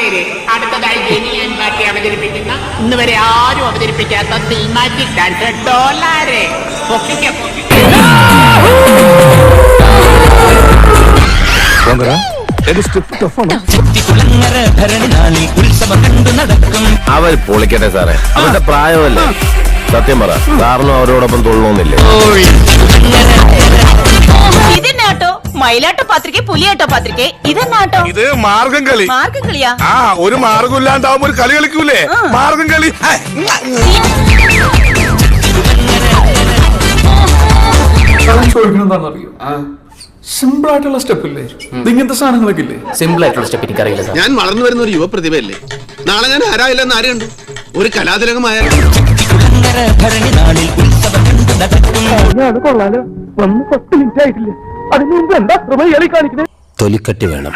പേര്. അടുത്തതായി ജെനിയൻ പാർട്ടി അവതരിപ്പിക്കുന്ന ഇന്ന് വരെ ആരും അവതരിപ്പിക്കാത്ത തീമാറ്റിക് ഡാൻസ് ഡോലാരെ. അവർ പൊളിക്കട്ടെ സാറേ, അവരുടെ പ്രായമല്ലേ. സത്യം പറ, സാറിനും അവരോടൊപ്പം തൊള്ളണമെന്നില്ലേ? ഇതെന്നാട്ടോ മയിലാട്ടോ പാത്രിക പുലിയാട്ടോ പാത്രിക ഇതെന്നാട്ടോ? ഇത് മാർഗം കളി. മാർഗം കളിയാ? ആ, ഒരു മാർഗം ഇല്ലാണ്ടാവുമ്പോ ഒരു കളി കളിക്കൂലേ, മാർഗം കളി. ചോദിക്കണെന്താണെന്നറിയോ? സിമ്പിൾ ആയിട്ടുള്ള സ്റ്റെപ്പ് ഇല്ലേ, ഇങ്ങനത്തെ സാധനങ്ങളൊക്കെ ഇല്ലേ? സിമ്പിൾ ആയിട്ടുള്ള സ്റ്റെപ്പ് എനിക്കറിയില്ല സാർ. ഞാൻ വളർന്നു വരുന്ന ഒരു യുവപ്രതിഭയല്ലേ. നാളെ ഞാൻ ആരായില്ലെന്ന് ആരെയുണ്ട്? ഒരു കലാതിലകമായ കൊള്ളാലോ, 10 മിനിറ്റ് ആയിട്ടില്ല. അതിന് മുമ്പ് എന്താ കാണിക്കുന്നത്? തൊലിക്കട്ടി വേണം.